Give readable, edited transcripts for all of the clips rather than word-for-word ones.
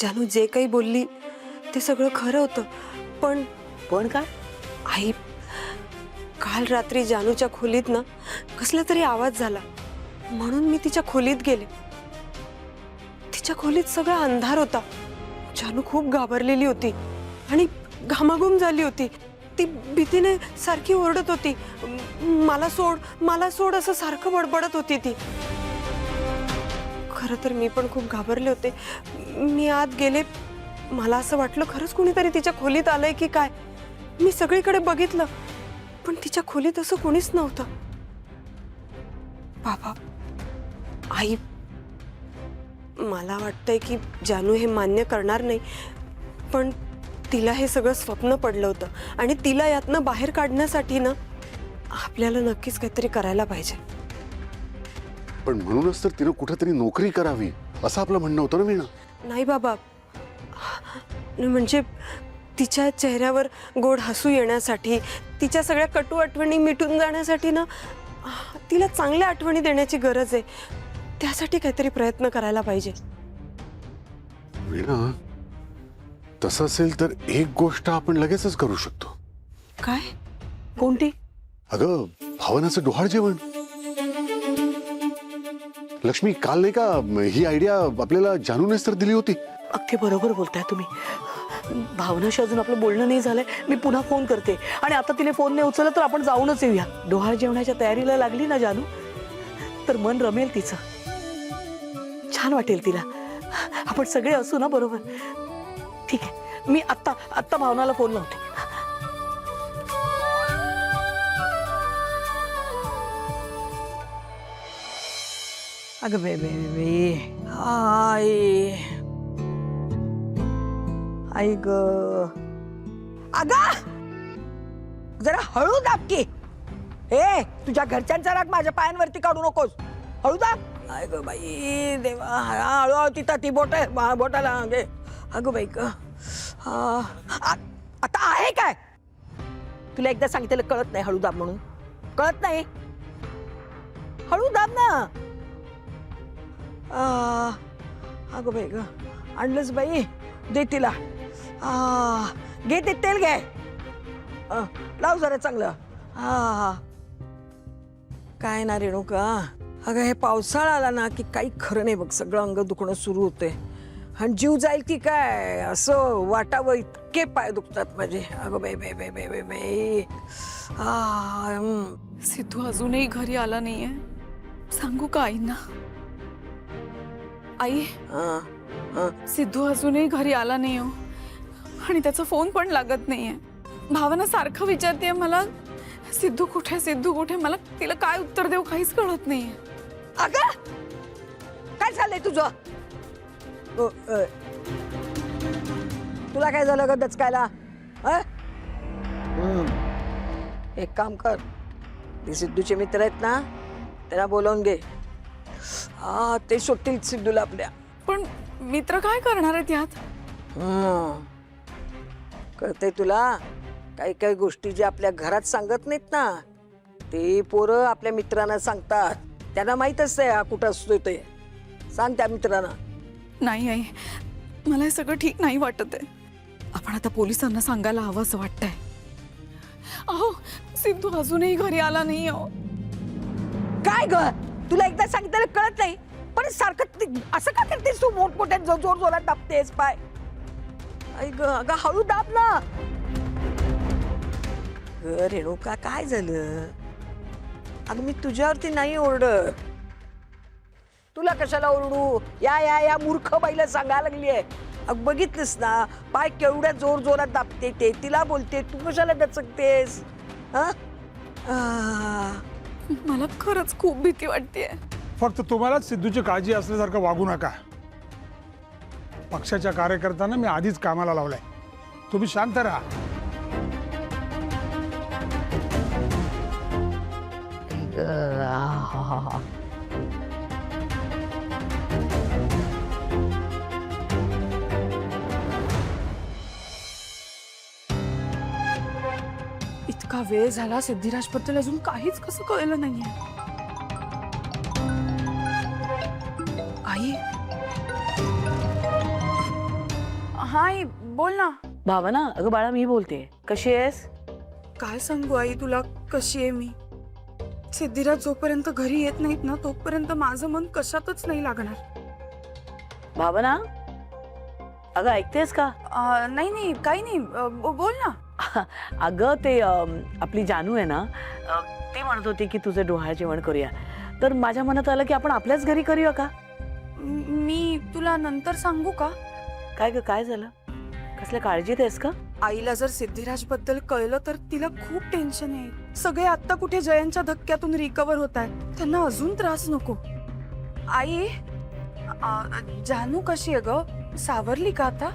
जानू जे काही बोलली ते सगळं खरं होतं, पण पण काय? आई, काल रात्री जानूच्या खोलीत ना कसला तरी आवाज झाला, म्हणून मी तिच्या खोलीत गेले. तिच्या खोलीत सगळा अंधार होता. जानू खूप घाबरलेली होती आणि घामाघूम झाली होती. ती भीतीने सारखी ओरडत होती, मला सोड, मला सोड असं सारखं बडबडत होती ती. खरं तर मी पण खूप घाबरले होते. मी आत गेले, मला असं वाटलं खरंच कोणीतरी तिच्या खोलीत आलंय की काय. मी सगळीकडे बघितलं, पण तिच्या खोलीत असं कोणीच नव्हतं. बाबा, आई, मला वाटतंय की जानू हे मान्य करणार नाही, पण तिला हे सगळं स्वप्न पडलं होतं आणि तिला यातनं बाहेर काढण्यासाठी ना आपल्याला नक्कीच काहीतरी करायला पाहिजे. पण म्हणूनच तर तिने कुठेतरी नोकरी करावी असं आपलं म्हणणं होतं ना वीणा. नाही बाबा, म्हणजे तिच्या चेहऱ्यावर गोड हसू येण्यासाठी, तिच्या सगळ्या कटू आठवणी मिटून जाण्यासाठी ना तिला चांगल्या आठवणी देण्याची गरज आहे. त्यासाठी काहीतरी प्रयत्न करायला पाहिजे. वीणा, तसं असेल तर एक गोष्ट आपण लगेचच करू शकतो. काय? कोणती? अगं, भावनाचं डोहाळ जेवण. लक्ष्मी, काल नाही का ही आयडिया आपल्याला जानूनेच तर दिली होती. अगदी बरोबर बोलताय तुम्ही. भावनाशी अजून आपलं बोलणं नाही झालंय. मी पुन्हा फोन करते आणि आता तिने फोन नाही उचलला तर आपण जाऊनच येऊया. डोहाळ जेवणाच्या तयारीला लागली ना जानू, तर मन रमेल तिचं, छान वाटेल तिला. आपण सगळे असू ना बरोबर. ठीक आहे, मी आत्ता भावनाला फोन लावते. अगं बे आई ग, अगं जरा हळू दाब की. ए, तुझ्या घरच्यांचा राग माझ्या पायांवरती काढू नकोस. हळू दाब. आई ग बाई देवा, हळूहळू तिथं ती बोटाला घे. अगं बाई ग, आता आहे काय? तुला एकदा सांगितलं कळत नाही हळू दाब म्हणून? कळत नाही? हळू दाब ना. अगं बाई ग, आणलंच बाई, दे तिला. घे ते तेल, घे, लाव जरा चांगलं. काय ना रेणुका, अगं हे पावसाळा आला ना की काही खरं नाही बघ. सगळं अंग दुखणं सुरू होते आणि जीव जाईल की काय असं वाटावं, इतके पाय दुखतात माझे. अगं बाई बाई बाई बाई बाई बाई. सिद्धू अजूनही घरी आला नाहीये. सांगू का आईंना? आई, सिद्धू अजूनही घरी आला नाही हो, आणि त्याचा फोन पण लागत नाहीये. भावना सारखं विचारते मला, सिद्धू कुठे, सिद्धू कुठे. मला तिला काय उत्तर देऊ काहीच कळत नाहीये. अगं काय झालंय तुझं? तुला काय झालं ग दचकायला? एक काम कर, ते सिद्धूचे मित्र आहेत ना, त्यांना बोलावून घे. ते सुटतील सिद्धूला आपल्या. पण मित्र काय करणार आहेत यात? कळतंय तुला? काही काही गोष्टी ज्या आपल्या घरात सांगत नाहीत ना, ते पोरं आपल्या मित्रांना सांगतात. त्यांना माहित असतंय हा कुठं असतोय ते. सांग त्या मित्रांना. नाही आई, मला हे सगळं ठीक नाही वाटत आहे. आपण आता पोलिसांना सांगायला हवं असं वाटतंय. अहो, सिद्धू अजूनही घरी आला नाही हो. काय ग, तुला एकदा सांगितलं कळत नाही? पण सारखं असं का करतेस तू? मोठमोठ्या जोर जोरात दाबतेस पाय. अगं हळू दाब ना. रेणुका, काय झालं? अगं मी तुझ्यावरती नाही ओरडत. तुला कशाला ओरडू? या मूर्ख बाईला सांगायला लागलीये. अग बघितलंस ना, पाय केवढ्या जोर जोरात दाबते ते. तिला बोलते, तू कशाला दचकतेस? मला खरंच खूप भीती वाटतेय. फक्त तुम्हालाच सिद्धूची काळजी असल्यासारखं वागू नका. पक्षाच्या कार्यकर्त्यांना मी आधीच कामाला लावलंय. तुम्ही शांत राहा. इतका वेळ झाला, सिद्धिराजबद्दल अजून काहीच कसं कळलं नाहीये. आई, हा आई बोल ना. भावना, अगं बाळा मी बोलते. कशी आहेस? काय सांगू आई तुला कशी आहे मी. सिद्धिराज जोपर्यंत घरी येत नाहीत ना तोपर्यंत माझं मन कशातच नाही लागणार. भावना, अगं ऐकतेस का? नाही नाही काही नाही बोल ना. अगं ते आपली जानू आहे ना, ती म्हणत होती की तुझं डोहाळे जेवण करूया. तर माझ्या मनात आलं की आपण आपल्याच घरी करूया का? मी तुला नंतर सांगू का? काय ग, काय झालं? कसल्या काळजीत आहेस का? आईला जर सिद्धिराज बद्दल कळलं तर तिला खूप टेन्शन येईल. सगळे आता कुठे जयंतच्या धक्क्यातून रिकवर होत आहेत, त्यांना अजून त्रास नको. आई जानू कशी आहे ग, सावरली का आता?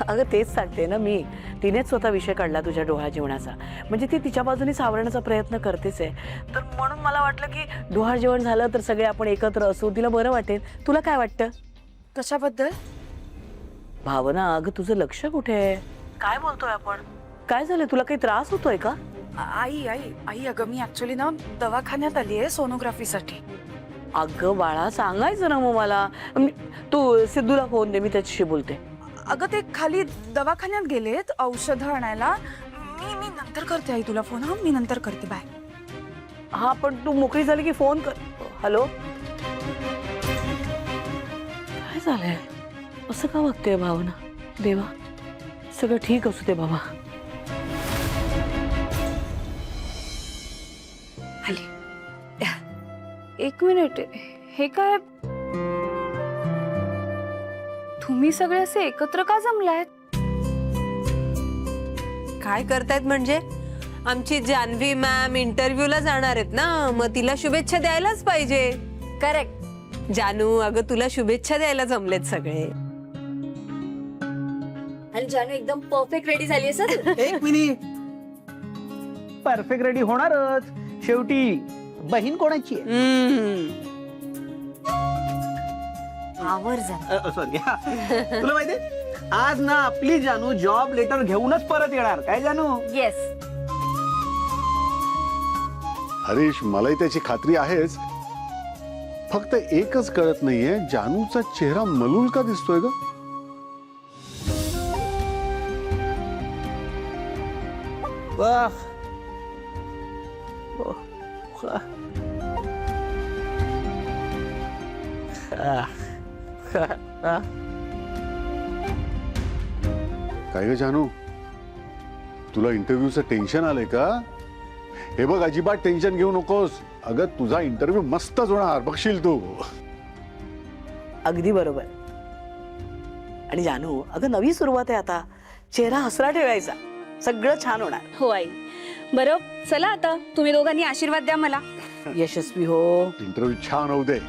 अगं तेच सांगते ना मी, तिनेच स्वतः विषय काढला तुझ्या डोहाळे जेवणाचा. म्हणजे ती तिच्या बाजूने सावरण्याचा प्रयत्न करतेच आहे. तर म्हणून मला वाटलं की डोहाळे जेवण झालं तर सगळे आपण एकत्र असू, तिला बरं वाटेल. तुला काय वाटतं? कशाबद्दल? भावना, अगं तुझं लक्ष कुठे आहे? काय बोलतोय आपण? काय झालं, तुला काही त्रास होतोय का? आई आई आई अगं मी ऍक्च्युली ना दवाखान्यात आली आहे सोनोग्राफीसाठी. अगं बाळा सांगायचं ना मग मला. तू सिद्धूला फोन दे, मी त्याच्याशी बोलते. अगं ते खाली दवाखान्यात गेलेत औषधं आणायला. मी नंतर करते आई तुला फोन. हा मी नंतर करते. बाय. हा पण तू मोकळी झाली की फोन कर. हॅलो, काय झालंय? असं का वागतेय भावना? देवा सगळं ठीक असू दे बाबा. आली. एक मिनिट, हे काय? तुम्ही सगळे असे एकत्र का जमलायत? काय करतायत म्हणजे? आमची जान्हवी मॅम इंटरव्ह्यूला जाणार आहेत ना, मग तिला शुभेच्छा द्यायलाच पाहिजे. करेक्ट जानू, अगं तुला शुभेच्छा द्यायला जमलेत सगळे. आणि जानू एकदम परफेक्ट रेडी झाली आहे सर. एक मिनिट, परफेक्ट रेडी होणारच. शेवटी बहीण कोणाची आहे? आवर जा. सॉरी, तुला माहितीये आज ना आपली जानू जॉब लेटर घेऊनच परत येणार. काय जानू? येस. हरीश, मलाही त्याची खात्री आहेच. फक्त एकच कळत नाहीये, जानूचा चेहरा मलूल का दिसतोय ग? वाह. काय ग जानू, तुला इंटरव्ह्यूचं टेन्शन आलंय का? हे बघ, अजिबात टेन्शन घेऊ नकोस. अगं तुझा इंटरव्ह्यू मस्तच होणार, बघशील तू. अगदी बरोबर. आणि जानू, अगं नवी सुरुवात आहे आता, चेहरा हसरा ठेवायचा, सगळं छान होणार. हो आई. बरं चला आता तुम्ही दोघांनी आशीर्वाद द्या मला. यशस्वी हो. इंटरव्ह्यू छान होऊ दे.